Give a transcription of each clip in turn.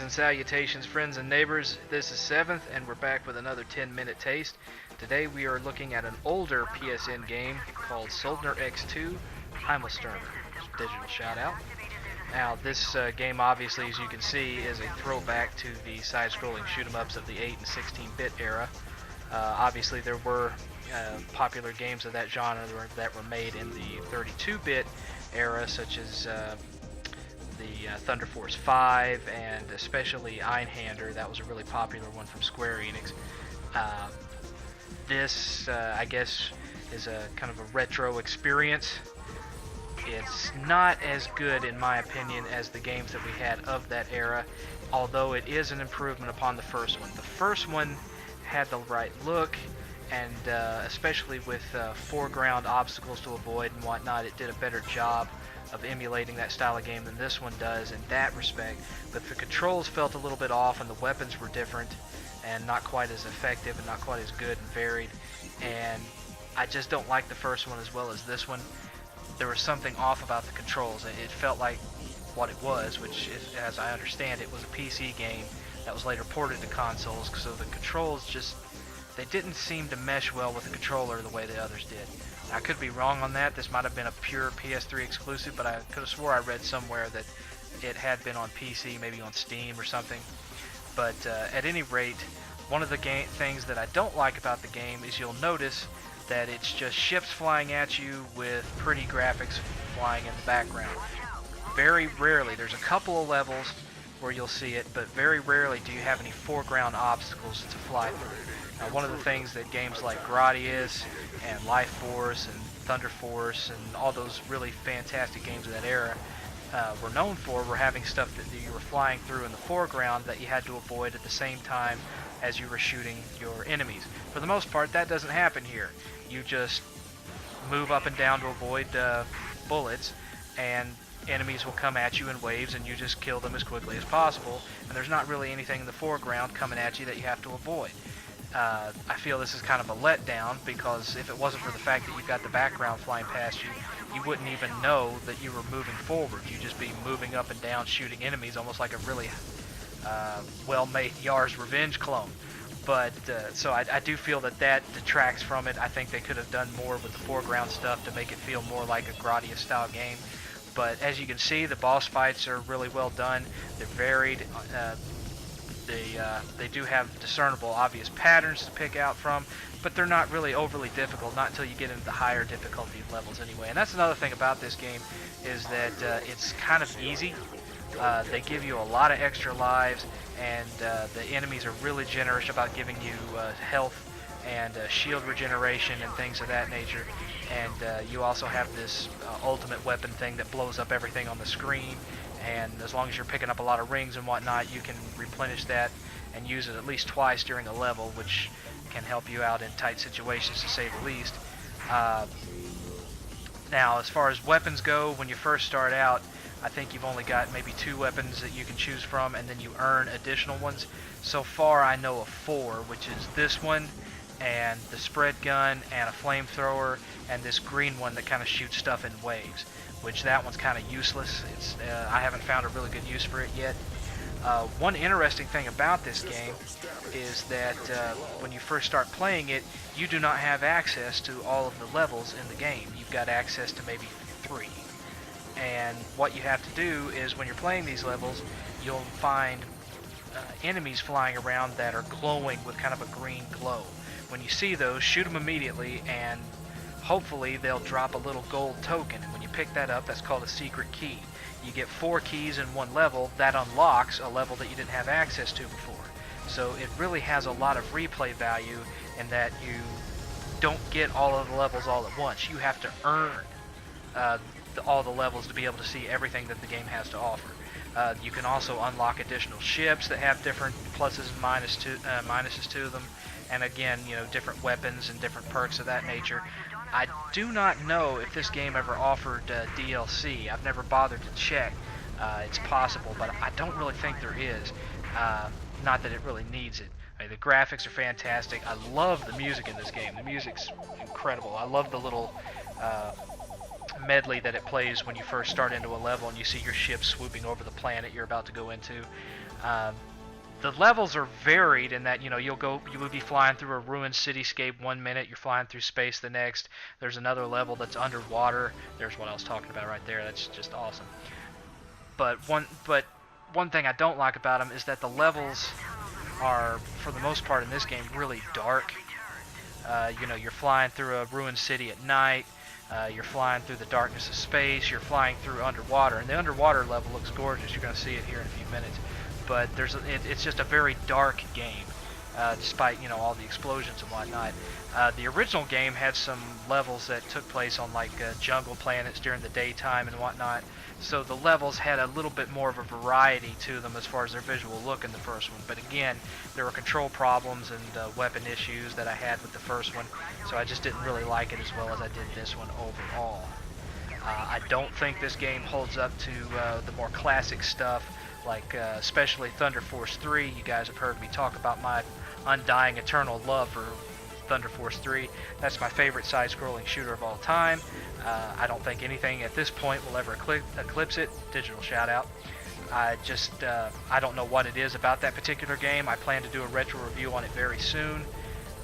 and salutations, friends and neighbors. This is 7th, and we're back with another 10-minute taste. Today we are looking at an older PSN game called Soldner-X 2 Heimelstern. Digital shout out. Now, this game, obviously, as you can see, is a throwback to the side-scrolling shoot-em-ups of the 8 and 16-bit era. Obviously, there were popular games of that genre that were made in the 32-bit era, such as the Thunder Force 5 and especially Einhander. That was a really popular one from Square Enix. This, I guess, is a kind of a retro experience. It's not as good, in my opinion, as the games that we had of that era, although it is an improvement upon the first one. The first one had the right look, and especially with foreground obstacles to avoid and whatnot, it did a better job of emulating that style of game than this one does in that respect. But the controls felt a little bit off, and the weapons were different and not quite as effective and not quite as good and varied, and I just don't like the first one as well as this one. There was something off about the controls. It felt like what it was, which is, as I understand it, was a PC game that was later ported to consoles, so the controls just, they didn't seem to mesh well with the controller the way the others did. I could be wrong on that. This might have been a pure PS3 exclusive, but I could have swore I read somewhere that it had been on PC, maybe on Steam or something. But at any rate, one of the things that I don't like about the game is you'll notice that it's just ships flying at you with pretty graphics flying in the background. Very rarely, there's a couple of levels where you'll see it, but very rarely do you have any foreground obstacles to fly through. Now, one of the things that games like Gradius and Life Force and Thunder Force and all those really fantastic games of that era were known for were having stuff that you were flying through in the foreground that you had to avoid at the same time as you were shooting your enemies. For the most part, that doesn't happen here. You just move up and down to avoid bullets, and enemies will come at you in waves, and you just kill them as quickly as possible, and there's not really anything in the foreground coming at you that you have to avoid. I feel this is kind of a letdown, because if it wasn't for the fact that you've got the background flying past you, you wouldn't even know that you were moving forward. You'd just be moving up and down shooting enemies, almost like a really well-made Yar's Revenge clone. But so I do feel that that detracts from it. I think they could have done more with the foreground stuff to make it feel more like a Gradius style game. But as you can see, the boss fights are really well done. They're varied. They do have discernible, obvious patterns to pick out from, but they're not really overly difficult, not until you get into the higher difficulty levels anyway. And that's another thing about this game, is that it's kind of easy. They give you a lot of extra lives, and the enemies are really generous about giving you health and shield regeneration and things of that nature. And you also have this ultimate weapon thing that blows up everything on the screen, and as long as you're picking up a lot of rings and whatnot, you can replenish that and use it at least twice during a level, which can help you out in tight situations, to say the least. Now, as far as weapons go, when you first start out, I think you've only got maybe 2 weapons that you can choose from, and then you earn additional ones. So far, I know of 4, which is this one, and the spread gun, and a flamethrower, and this green one that kind of shoots stuff in waves, which that one's kind of useless. I haven't found a really good use for it yet. One interesting thing about this game is that when you first start playing it, you do not have access to all of the levels in the game. You've got access to maybe 3. And what you have to do is, when you're playing these levels, you'll find enemies flying around that are glowing with kind of a green glow. When you see those, shoot them immediately, and hopefully they'll drop a little gold token. And when you pick that up, that's called a secret key. You get 4 keys in one level. That unlocks a level that you didn't have access to before. So it really has a lot of replay value in that you don't get all of the levels all at once. You have to earn all the levels to be able to see everything that the game has to offer. You can also unlock additional ships that have different pluses and minuses to them, and again, you know, different weapons and different perks of that nature. I do not know if this game ever offered DLC. I've never bothered to check. It's possible, but I don't really think there is. Not that it really needs it. I mean, the graphics are fantastic. I love the music in this game. The music's incredible. I love the little medley that it plays when you first start into a level and you see your ship swooping over the planet you're about to go into. The levels are varied in that, you know, you will be flying through a ruined cityscape one minute, you're flying through space the next. There's another level that's underwater. There's what I was talking about right there. That's just awesome. But one thing I don't like about them is that the levels are, for the most part in this game, really dark. You know, you're flying through a ruined city at night. You're flying through the darkness of space. You're flying through underwater, and the underwater level looks gorgeous. You're going to see it here in a few minutes. But it's just a very dark game, despite, you know, all the explosions and whatnot. The original game had some levels that took place on like jungle planets during the daytime and whatnot, so the levels had a little bit more of a variety to them as far as their visual look in the first one. But again, there were control problems and weapon issues that I had with the first one, so I just didn't really like it as well as I did this one overall. I don't think this game holds up to the more classic stuff, like especially Thunder Force 3. You guys have heard me talk about my undying eternal love for Thunder Force 3. That's my favorite side-scrolling shooter of all time. I don't think anything at this point will ever eclipse it. Digital shout out. I don't know what it is about that particular game. I plan to do a retro review on it very soon,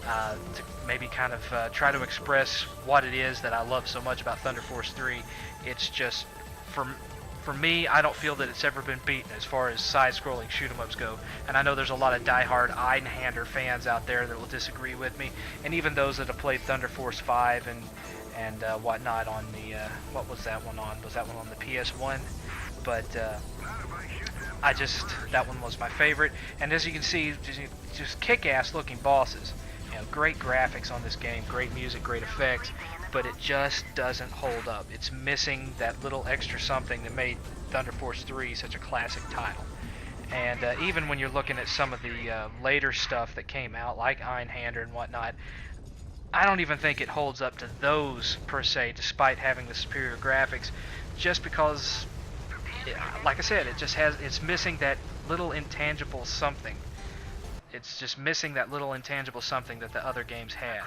to maybe kind of try to express what it is that I love so much about Thunder Force 3. It's just, for me, I don't feel that it's ever been beaten as far as side-scrolling shoot-em-ups go. And I know there's a lot of die-hard Einhander fans out there that will disagree with me, and even those that have played Thunder Force 5 and whatnot on the, what was that one on? Was that one on the PS1? But that one was my favorite. And as you can see, just kick-ass looking bosses. You know, great graphics on this game, great music, great effects, but it just doesn't hold up. It's missing that little extra something that made Thunder Force 3 such a classic title. And even when you're looking at some of the later stuff that came out, like Einhander and whatnot, I don't even think it holds up to those per se, despite having the superior graphics, just because, like I said, it's missing that little intangible something. It's just missing that little intangible something that the other games had.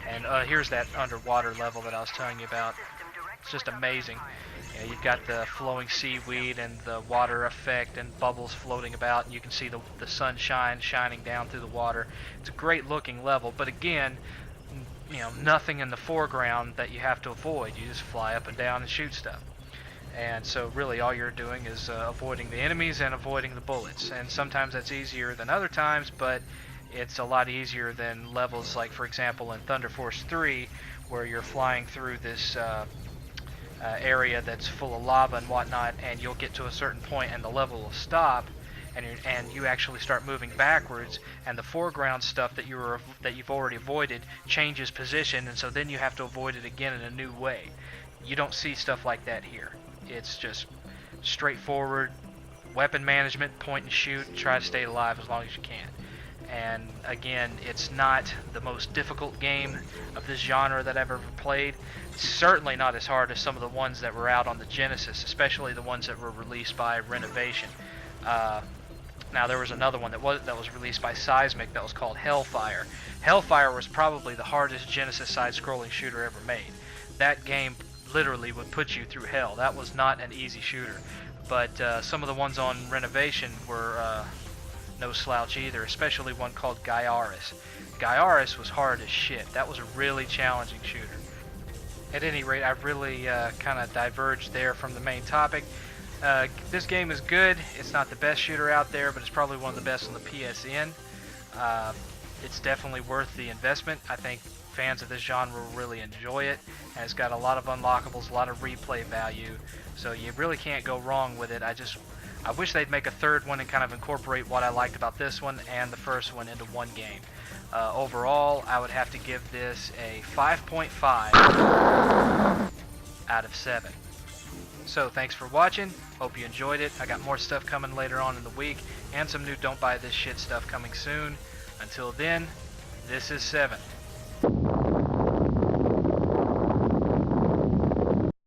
And here's that underwater level that I was telling you about. It's just amazing. You know, you've got the flowing seaweed and the water effect and bubbles floating about, and you can see the sunshine shining down through the water. It's a great looking level, but again, you know, nothing in the foreground that you have to avoid. You just fly up and down and shoot stuff. And so really all you're doing is avoiding the enemies and avoiding the bullets. And sometimes that's easier than other times, but it's a lot easier than levels like, for example, in Thunder Force 3, where you're flying through this area that's full of lava and whatnot, and you'll get to a certain point and the level will stop, and you actually start moving backwards, and the foreground stuff that you've already avoided changes position, and so then you have to avoid it again in a new way. You don't see stuff like that here. It's just straightforward weapon management, point and shoot, try to stay alive as long as you can. And again, it's not the most difficult game of this genre that I've ever played. It's certainly not as hard as some of the ones that were out on the Genesis, especially the ones that were released by Renovation. Now there was another one that was released by Seismic that was called Hellfire. Hellfire was probably the hardest Genesis side-scrolling shooter ever made. That game literally would put you through hell. That was not an easy shooter. But some of the ones on Renovation were no slouch either, especially one called Gaiaris. Gaiaris was hard as shit. That was a really challenging shooter. At any rate, I really kind of diverged there from the main topic. This game is good. It's not the best shooter out there, but it's probably one of the best on the PSN. It's definitely worth the investment. I think fans of this genre will really enjoy it, and it's got a lot of unlockables, a lot of replay value, so you really can't go wrong with it. I wish they'd make a third one and kind of incorporate what I liked about this one and the first one into one game. Overall, I would have to give this a 5.5 out of 7. So thanks for watching. Hope you enjoyed it. I got more stuff coming later on in the week, and some new Don't Buy This Shit stuff coming soon. Until then, this is 7.